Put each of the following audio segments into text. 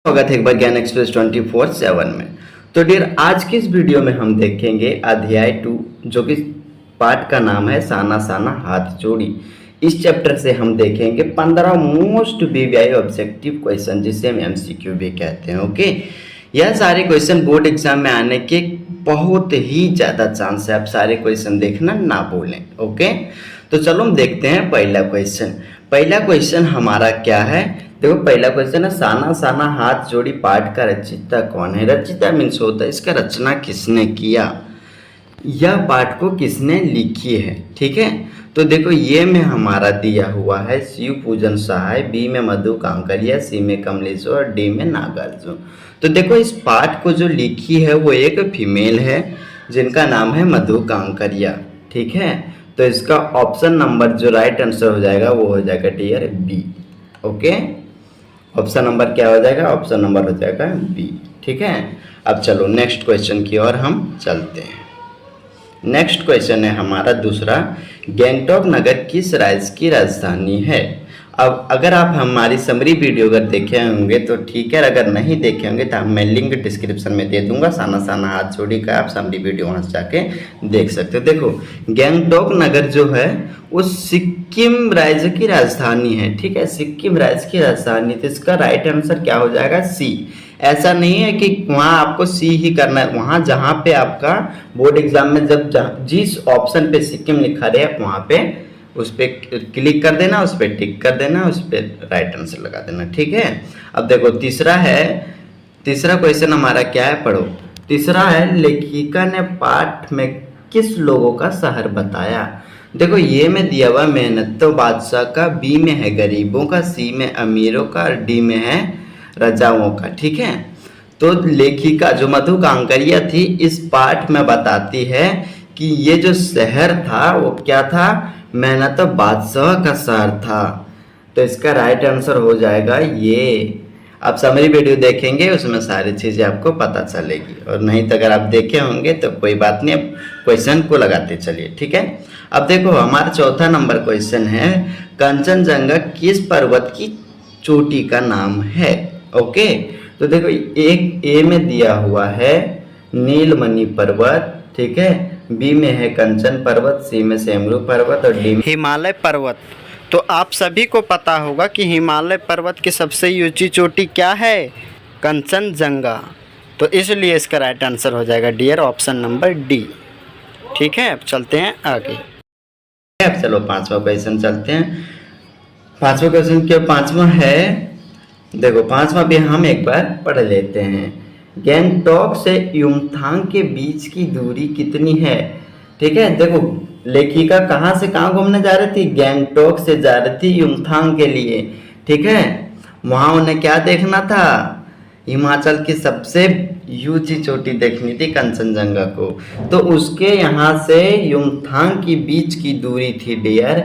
स्वागत है एक बार ज्ञान एक्सप्रेस 24/7 में। तो डियर, आज की इस वीडियो में हम देखेंगे अध्याय 2 जो कि पाठ का नाम है साना साना हाथ जोड़ी। इस चैप्टर से हम देखेंगे 15 मोस्ट वीवीआई ऑब्जेक्टिव क्वेश्चन जिसे हम एमसीक्यू भी कहते हैं। ओके, यह सारे क्वेश्चन बोर्ड एग्जाम में आने के बहुत ही ज़्यादा चांस है। आप सारे क्वेश्चन देखना ना भूलें। ओके, तो चलो हम देखते हैं पहला क्वेश्चन। पहला क्वेश्चन हमारा क्या है? देखो, पहला क्वेश्चन है साना साना हाथ जोड़ी पाठ का रचयिता कौन है? रचयिता मीन्स होता है इसका रचना किसने किया, यह पाठ को किसने लिखी है। ठीक है, तो देखो ये में हमारा दिया हुआ है शिव पूजन सहाय, बी में मधु कांकरिया, सी में कमलेश्वर, डी में नागार्जुन। तो देखो इस पाठ को जो लिखी है वो एक फीमेल है जिनका नाम है मधु कांकरिया। ठीक है, तो इसका ऑप्शन नंबर जो राइट आंसर हो जाएगा वो हो जाएगा dear B. Okay, option number क्या हो जाएगा? ऑप्शन नंबर हो जाएगा बी। ठीक है, अब चलो नेक्स्ट क्वेश्चन की ओर हम चलते हैं। नेक्स्ट क्वेश्चन है हमारा दूसरा, गैंगटॉक नगर किस राज्य की राजधानी है? अब अगर आप हमारी समरी वीडियो अगर देखे होंगे तो ठीक है, अगर नहीं देखे होंगे तो मैं लिंक डिस्क्रिप्शन में दे दूंगा, साना साना हाथ जोड़ी का आप समरी वीडियो वहाँ से जाके देख सकते हो। देखो, गैंगटॉक नगर जो है वो सिक्किम राज्य की राजधानी है। ठीक है, सिक्किम राज्य की राजधानी, तो इसका राइट आंसर क्या हो जाएगा? सी। ऐसा नहीं है कि वहाँ आपको सी ही करना है, वहाँ जहाँ पे आपका बोर्ड एग्जाम में जब जिस ऑप्शन पे सिक्किम लिखा रहे आप वहाँ पे उस पर क्लिक कर देना, उस पर टिक कर देना, उस पर राइट आंसर लगा देना। ठीक है, अब देखो तीसरा है, तीसरा क्वेश्चन हमारा क्या है? पढ़ो। तीसरा है, लेखिका ने पाठ में किस लोगों का शहर बताया? देखो ये में दिया हुआ मेहनतो बादशाह का, बी में है गरीबों का, सी में अमीरों का और डी में है रजाओं का। ठीक है, तो लेखिका जो मधु कांकरिया थी इस पाठ में बताती है कि ये जो शहर था वो क्या था? मेहनतो बादशाह का शहर था। तो इसका राइट आंसर हो जाएगा ये। आप समरी वीडियो देखेंगे उसमें सारी चीज़ें आपको पता चलेगी, और नहीं तो अगर आप देखे होंगे तो कोई बात नहीं, अब क्वेश्चन को लगाते चलिए। ठीक है, अब देखो हमारा चौथा नंबर क्वेश्चन है, कंचनजंगा किस पर्वत की चोटी का नाम है? ओके, तो देखो एक ए में दिया हुआ है नीलमणि पर्वत, ठीक है, बी में है कंचन पर्वत, सी में सेमरू पर्वत और डी में हिमालय पर्वत। तो आप सभी को पता होगा कि हिमालय पर्वत की सबसे ऊंची चोटी क्या है? कंचनजंगा। तो इसलिए इसका राइट आंसर हो जाएगा डियर ऑप्शन नंबर डी। ठीक है, अब चलते हैं आगे। अब चलो पांचवा क्वेश्चन चलते हैं। पांचवा क्वेश्चन क्या? पांचवा है, देखो पांचवा भी हम एक बार पढ़ लेते हैं। गैंगटॉक से युमथांग के बीच की दूरी कितनी है? ठीक है, देखो लेखिका कहाँ से कहाँ घूमने जा रही थी? गैंगटॉक से जा रही थी युमथांग के लिए। ठीक है, वहाँ उन्हें क्या देखना था? हिमाचल की सबसे ऊंची चोटी देखनी थी, कंचनजंगा को। तो उसके यहाँ से युमथांग की बीच की दूरी थी डियर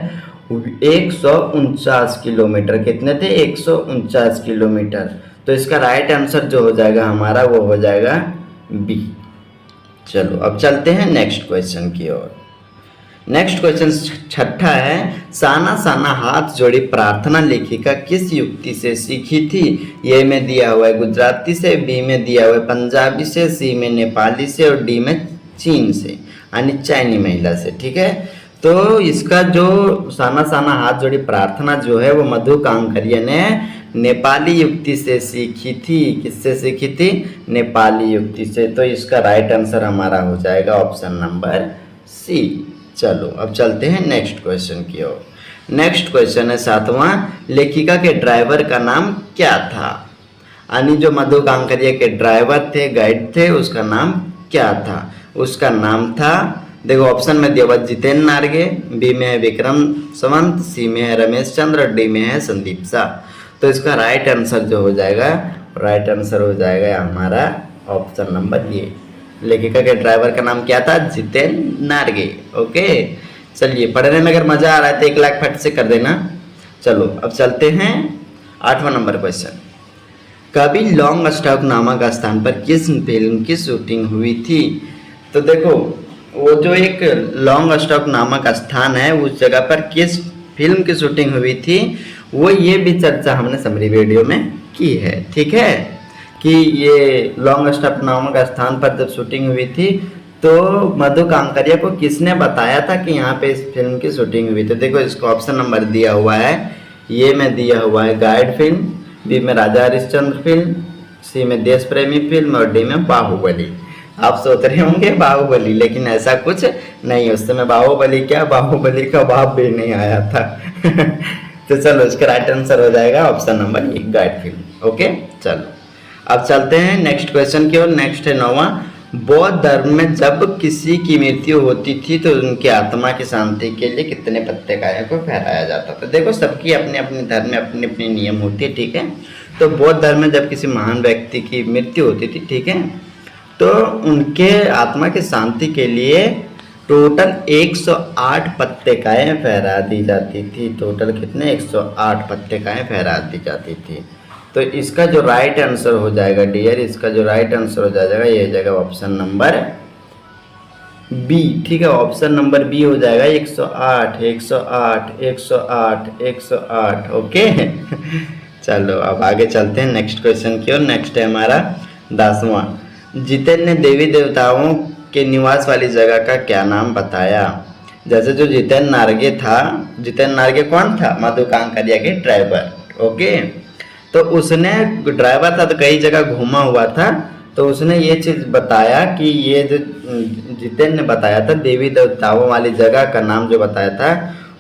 149 किलोमीटर। कितने थे? 149 किलोमीटर। तो इसका राइट आंसर जो हो जाएगा हमारा वो हो जाएगा बी। चलो अब चलते हैं नेक्स्ट क्वेश्चन की ओर। नेक्स्ट क्वेश्चन छठा है, साना साना हाथ जोड़ी प्रार्थना लेखिका किस युक्ति से सीखी थी? ए में दिया हुआ है गुजराती से, बी में दिया हुआ है पंजाबी से, सी में नेपाली से और डी में चीन से, यानी चाइनी महिला से। ठीक है, तो इसका जो साना साना हाथ जोड़ी प्रार्थना जो है वो मधु कांकरिया ने नेपाली युक्ति से सीखी थी। किससे सीखी थी? नेपाली युक्ति से। तो इसका राइट आंसर हमारा हो जाएगा ऑप्शन नंबर सी। चलो अब चलते हैं नेक्स्ट क्वेश्चन की ओर। नेक्स्ट क्वेश्चन है सातवां, लेखिका के ड्राइवर का नाम क्या था? यानी जो मधु कांकरिया के ड्राइवर थे, गाइड थे, उसका नाम क्या था? उसका नाम था, देखो ऑप्शन में दिया हुआ जितेंद्र नार्गे, बी में है विक्रम संवत, सी में है रमेश चंद्र और डी में है संदीप शाह। तो इसका राइट आंसर जो हो जाएगा, राइट आंसर हो जाएगा हमारा ऑप्शन नंबर ए। लेखिका के ड्राइवर का नाम क्या था? जितेंद्र नार्गे। ओके, चलिए पढ़ने में अगर मजा आ रहा है तो 1 लाख फट से कर देना। चलो अब चलते हैं 8वां नंबर क्वेश्चन। कभी लॉन्ग स्टॉक नामक स्थान पर किस फिल्म की शूटिंग हुई थी? तो देखो वो जो एक लॉन्ग स्टॉक नामक स्थान है उस जगह पर किस फिल्म की शूटिंग हुई थी वो ये भी चर्चा हमने समरी वीडियो में की है। ठीक है, कि ये लॉन्ग स्टॉप नामक स्थान पर जब शूटिंग हुई थी तो मधु कांकरिया को किसने बताया था कि यहाँ पे इस फिल्म की शूटिंग हुई? तो देखो इसको ऑप्शन नंबर दिया हुआ है, ये में दिया हुआ है गाइड फिल्म, बी में राजा हरिश्चंद्र फिल्म, सी में देश प्रेमी फिल्म और डी में बाहुबली। आप सोच रहे होंगे बाहुबली, लेकिन ऐसा कुछ नहीं, उस समय बाहुबली क्या, बाहुबली का बाप भी नहीं आया था। तो चलो इसका राइट आंसर हो जाएगा option number a guide film. Okay चलो अब चलते हैं नेक्स्ट क्वेश्चन की ओर। नेक्स्ट है 9वां, बौद्ध धर्म में जब किसी की मृत्यु होती थी तो उनकी आत्मा की शांति के लिए कितने पत्ते काया को फहराया जाता था? देखो सबकी अपने अपने धर्म में अपने अपने नियम होते हैं, ठीक है। तो बौद्ध धर्म में जब किसी महान व्यक्ति की मृत्यु होती थी, ठीक है, तो उनके आत्मा की शांति के लिए टोटल 108 पत्ते काएँ फहरा दी जाती थी। टोटल कितने? 108 पत्ते काएँ फहरा दी जाती थी। तो इसका जो राइट आंसर हो जाएगा डियर, इसका जो राइट आंसर हो जाएगा ये हो जाएगा ऑप्शन नंबर बी, ठीक है। ऑप्शन नंबर बी हो जाएगा 108 108 108 108। ओके चलो अब आगे चलते हैं नेक्स्ट क्वेश्चन की ओर। नेक्स्ट है हमारा 10वां, जितेन ने देवी देवताओं के निवास वाली जगह का क्या नाम बताया? जैसे जो जितेन नार्गे था, जितेन नार्गे कौन था? मधु कांकरिया के ड्राइवर। ओके तो उसने ड्राइवर था तो कई जगह घूमा हुआ था, तो उसने ये चीज़ बताया कि ये जो जितेन ने बताया था देवी देवताओं वाली जगह का नाम जो बताया था,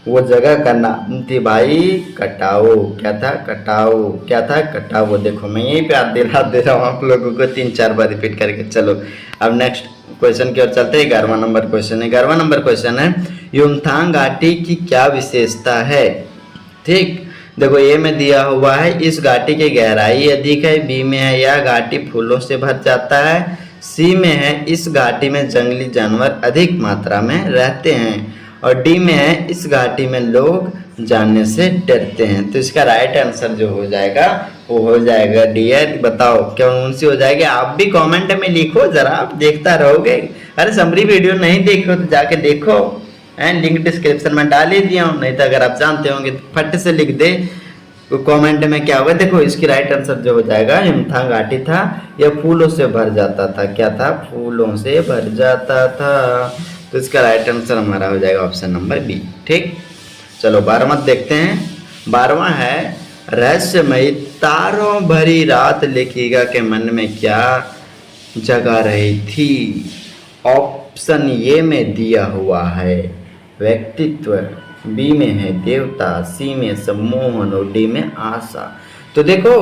वो जगह का नाम थी भाई कटाऊ। क्या था? कटाऊ। क्या था? कटाऊ। देखो मैं यहीं पे याद दिला दे रहा हूँ आप लोगों को 3-4 बार रिपीट करके। चलो अब नेक्स्ट क्वेश्चन की ओर चलते हैं। 11वां नंबर क्वेश्चन है। 11वां नंबर क्वेश्चन है, युमथांग घाटी की क्या विशेषता है? ठीक देखो ए में दिया हुआ है इस घाटी की गहराई अधिक है, बी में है यह घाटी फूलों से भर जाता है, सी में है इस घाटी में जंगली जानवर अधिक मात्रा में रहते हैं, और डी में है इस घाटी में लोग जाने से डरते हैं। तो इसका राइट आंसर जो हो जाएगा वो हो जाएगा डियर, बताओ कौन सी हो जाएगी? आप भी कमेंट में लिखो जरा, आप देखता रहोगे। अरे समरी वीडियो नहीं देखो तो जाके देखो, एंड लिंक डिस्क्रिप्शन में डाल ही दिया हूँ, नहीं तो अगर आप जानते होंगे तो फट से लिख दे तो कमेंट में क्या होगा। देखो इसकी राइट आंसर जो हो जाएगा युमथांग घाटी था, यह फूलों से भर जाता था। क्या था? फूलों से भर जाता था। तो इसका राइट आंसर हमारा हो जाएगा ऑप्शन नंबर बी। ठीक चलो 12वां देखते हैं। 12वां है, रहस्यमयी तारों भरी रात लेखिका के मन में क्या जगा रही थी? ऑप्शन ए में दिया हुआ है व्यक्तित्व, बी में है देवता, सी में सम्मोहन और डी में आशा। तो देखो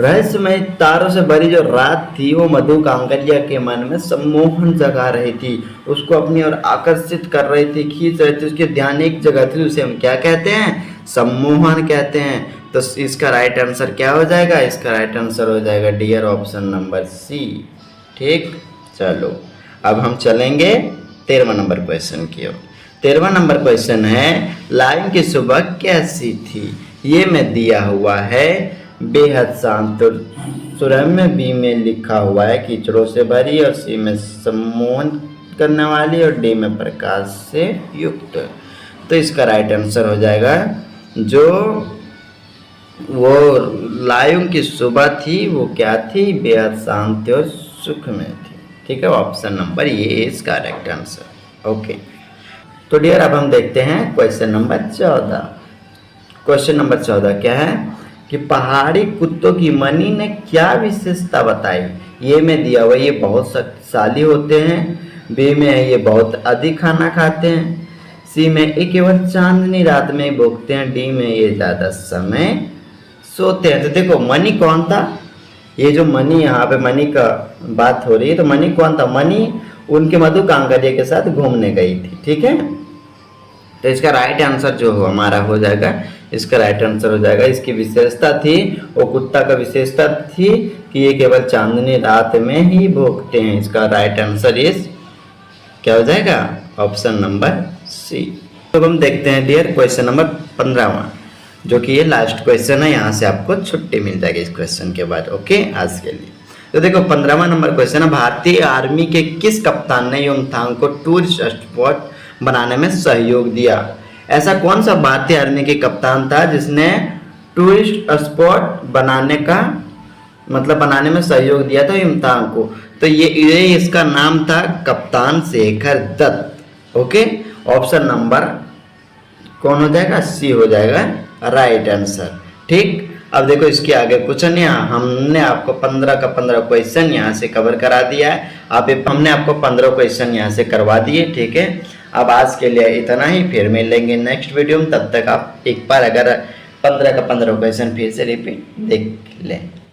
रहस्यमय तारों से भरी जो रात थी वो मधु कांकरिया के मन में सम्मोहन जगा रही थी, उसको अपनी ओर आकर्षित कर रही थी, खींच रही थी। उसके ध्यान एक जगह थी, उसे हम क्या कहते हैं? सम्मोहन कहते हैं। तो इसका राइट आंसर क्या हो जाएगा? इसका राइट आंसर हो जाएगा डियर ऑप्शन नंबर सी। ठीक चलो अब हम चलेंगे 13वां नंबर क्वेश्चन की ओर। 13वां नंबर क्वेश्चन है, लाइन की सुबह कैसी थी? ये में दिया हुआ है बेहद शांत और सुरम्य, बी में लिखा हुआ है कीचड़ों से भरी, और सी में सम्मोहन करने वाली, और डी में प्रकाश से युक्त। तो इसका राइट आंसर हो जाएगा जो वो लाइन की सुबह थी वो क्या थी? बेहद शांत और सुख में थी। ठीक है ऑप्शन नंबर ये इसका करेक्ट आंसर। ओके तो डियर अब हम देखते हैं क्वेश्चन नंबर 14। क्वेश्चन नंबर 14 क्या है कि पहाड़ी कुत्तों की मनी ने क्या विशेषता बताई? ये में दिया हुआ ये बहुत शक्तिशाली होते हैं, बी में है ये बहुत अधिक खाना खाते हैं, सी में ये केवल चांदनी रात में ही भोगते हैं, डी में ये ज़्यादा समय सोते हैं। तो देखो मनी कौन था? ये जो मनी यहाँ पे मनी का बात हो रही है, तो मनी कौन था? मनी उनके मधु कांकरिया के साथ घूमने गई थी। ठीक है तो इसका राइट आंसर जो हो हमारा हो जाएगा, इसका राइट आंसर हो जाएगा इसकी विशेषता थी, वो कुत्ता का विशेषता थी कि ये केवल चांदनी रात में ही भोगते हैं। इसका राइट आंसर इस क्या हो जाएगा? Option number C. तो हम देखते हैं डियर क्वेश्चन नंबर 15वां, जो कि ये लास्ट क्वेश्चन है। यहाँ से आपको छुट्टी मिल जाएगी इस क्वेश्चन के बाद। ओके आज के लिए तो देखो 15वां नंबर क्वेश्चन है, भारतीय आर्मी के किस कप्तान ने युमथांग को टूरिस्ट स्पॉट बनाने में सहयोग दिया? ऐसा कौन सा भारतीय आर्मी के कप्तान था जिसने टूरिस्ट स्पॉट बनाने का मतलब बनाने में सहयोग दिया था इम्तिहान को। तो ये इसका नाम था कप्तान Shekhar Dutt. Okay, option number कौन हो जाएगा? सी हो जाएगा राइट आंसर। ठीक, अब देखो इसके आगे क्वेश्चन, यहाँ हमने आपको 15 का 15 क्वेश्चन यहाँ से कवर करा दिया है। हमने आपको 15 क्वेश्चन यहाँ से करवा दिए। ठीक है, अब आज के लिए इतना ही, फिर मिलेंगे नेक्स्ट वीडियो में। तब तक आप एक बार अगर 15 का 15 क्वेश्चन फिर से रिपीट देख लें।